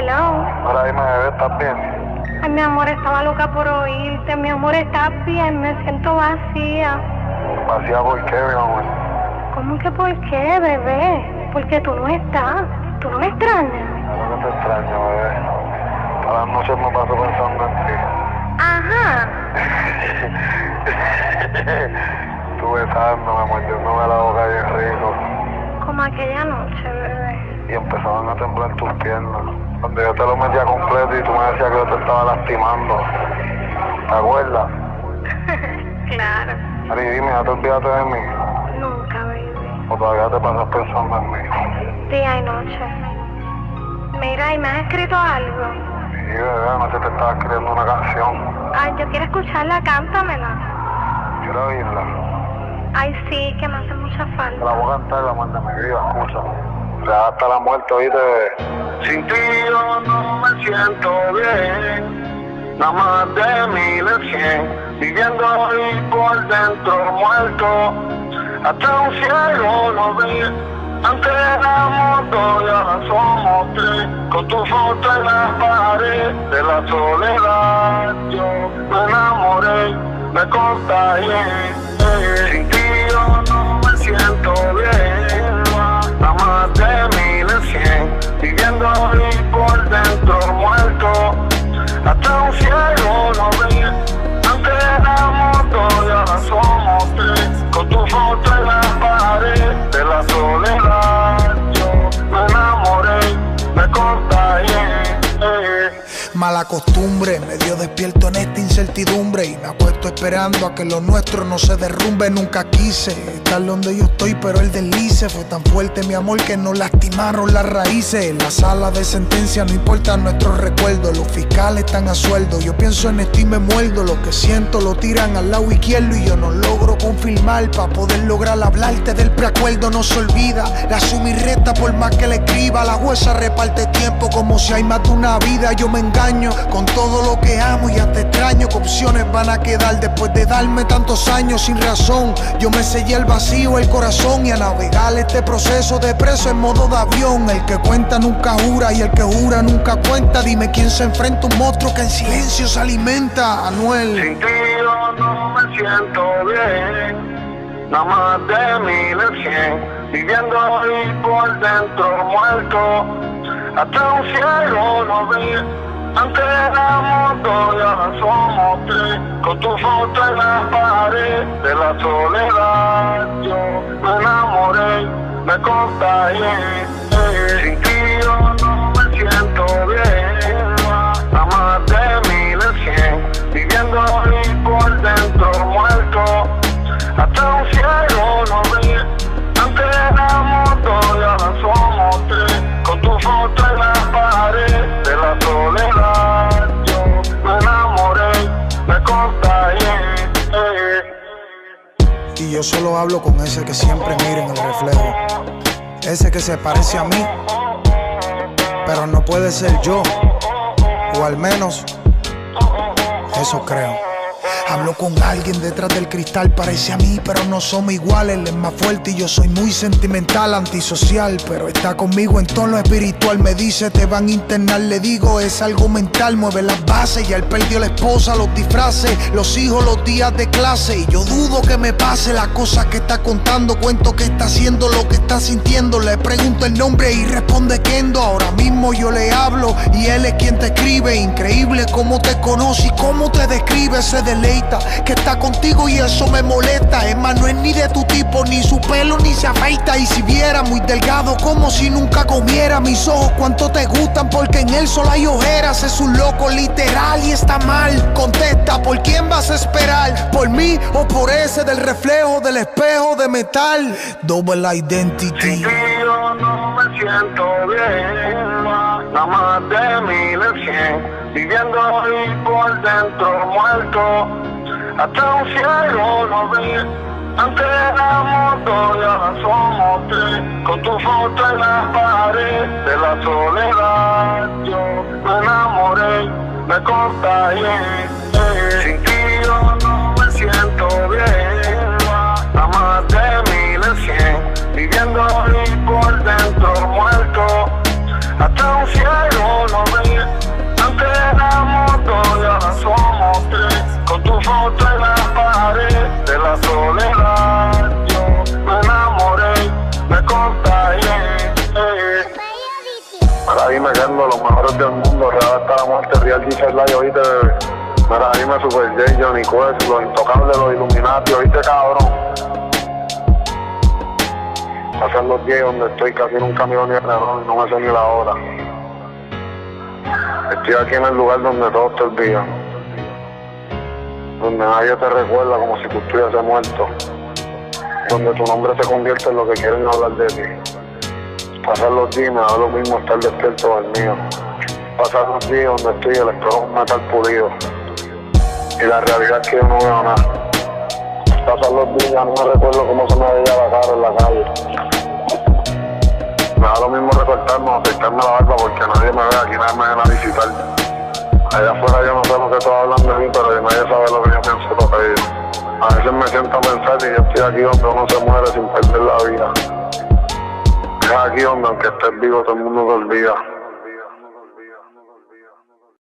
Hello. Ahora dime, bebé, ¿estás bien? Ay, mi amor, estaba loca por oírte. Mi amor, ¿estás bien? Me siento vacía. ¿Vacía por qué, mi amor? ¿Cómo que por qué, bebé? Porque tú no estás. ¿Tú no me extrañas? Claro que te extraño, bebé. Todas las noches me paso pensando en ti. Ajá. Tú besándome, mordiéndome la boca bien rico. Como aquella noche, bebé. Y empezaban a temblar tus piernas. Cuando yo te lo metía completo y tú me decías que yo te estaba lastimando. ¿Te acuerdas? Claro. Ari, dime, ¿ya te olvidaste de mí? Nunca, baby. ¿O todavía te pasas pensando en mí? Día y noche. Mira, ¿y me has escrito algo? Sí, bebé, anoche te estaba escribiendo una canción. Ay, yo quiero escucharla, cántamela. Quiero oírla. Ay, sí, que me hace mucha Te falta. la voy a cantar, la manda mi vida, escucha. O sea, hasta la muerte, oíste. Sin ti yo no me siento bien. Nada más de 1100. Viviendo ahí por dentro muerto. Hasta un cielo no ve. Antes éramos dos y ahora somos tres. Con tu foto en la pared de la soledad yo me enamoré, me contagié. Sin ti yo no me siento bien. Nada más de 1100. Viviendo ahí por dentro muerto. Hasta un cielo no ve. Antes éramos dos y ahora somos tres. Con tu foto en la pared de la soledad yo me enamoré, me contagié. Mala costumbre, medio despierto en esta incertidumbre y me apuesto esperando a que lo nuestro no se derrumbe. Nunca quise estar donde yo estoy, pero el deslice fue tan fuerte, mi amor, que nos lastimaron las raíces. En la sala de sentencia no importan nuestros recuerdos, los fiscales están a sueldo. Yo pienso en esto y me muerdo, lo que siento lo tiran al lado izquierdo y yo no logro confirmar para poder lograr hablarte del preacuerdo. No se olvida, la suma y resta por más que le escriba. La jueza reparte tiempo como si hay más de una vida. Yo me engaño con todo lo que amo y hasta extraño que opciones van a quedar después de darme tantos años sin razón. Yo me sellé el vacío, el corazón y a navegar este proceso de preso en modo de avión. El que cuenta nunca jura y el que jura nunca cuenta. Dime quién se enfrenta a un monstruo que en silencio se alimenta. Anuel. Sin ti yo no me siento bien. Nada más de 1100. Viviendo ahí por dentro muerto. Hasta un cielo no ve. Antes éramos dos y ahora somos tres. Con tu foto en la pared de la soledad yo me enamoré, me contagié. Sin ti yo no me siento bien. Nada más de 1100. Viviendo ahí por dentro muerto. Hasta un cielo no ve. Antes éramos dos y ahora somos tres. Con tu foto en la pared de la soledad yo me enamoré, me contagié. Y yo solo hablo con ese que siempre mira en el reflejo, ese que se parece a mí, pero no puede ser yo, o al menos eso creo. Hablo con alguien detrás del cristal, parece a mí, pero no somos iguales. Él es más fuerte y yo soy muy sentimental, antisocial, pero está conmigo en tono espiritual. Me dice te van a internar, le digo es algo mental. Mueve las bases, ya él perdió la esposa, los disfraces, los hijos, los días de clase. Y yo dudo que me pase las cosas que está contando. Cuento que está haciendo, lo que está sintiendo. Le pregunto el nombre y responde Kendo. Ahora mismo yo le hablo y él es quien te escribe. Increíble cómo te conoce y cómo te describe. Se deleita que está contigo y eso me molesta. Es más, no es ni de tu tipo, ni su pelo ni se afeita. Y si viera muy delgado como si nunca comiera. Mis ojos cuánto te gustan porque en él solo hay ojeras. Es un loco literal y está mal. Contesta, ¿por quién vas a esperar? ¿Por mí o por ese del reflejo del espejo de metal? Double Identity. Sin ti yo no me siento bien. Nada más de 1100. Viviendo ahí por dentro muerto. Hasta un cielo no ve. Antes éramos dos y ahora somos tres. Con tu foto en la pared de la soledad yo me enamoré, me contagié. Sin ti yo no me siento bien. Nada más de 1100. Viviendo ahí por dentro muerto. Hasta un cielo no ve. Mira, ahí me quedo los mejores del mundo, real hasta la muerte, Real Jesus Live, oíste, bebé. Mira, ahí me Super J, Johnny Quest, los Intocables, los Illuminati, oíste, cabrón. Pasan los días donde estoy casi nunca miro ni el reloj y no me sé ni la hora. Estoy aquí en el lugar donde todos te olvidan, donde nadie te recuerda como si tú estuvieses muerto, donde tu nombre se convierte en lo que quieren hablar de ti. Pasar los días me da lo mismo estar despierto del mío. Pasar los días donde estoy el espejo es un metal pulido y la realidad es que yo no veo nada. Pasar los días no me recuerdo cómo se me veía la cara en la calle. Me da lo mismo recortarme o afeitarme la barba porque nadie me ve aquí, nadie me viene a visitar. Allá afuera yo no sé lo que todos hablan de mí, pero nadie sabe lo que yo pienso de ellos. A veces me siento a pensar y yo estoy aquí donde uno se muere sin perder la vida. Es aquí donde aunque estés vivo todo el mundo te olvida.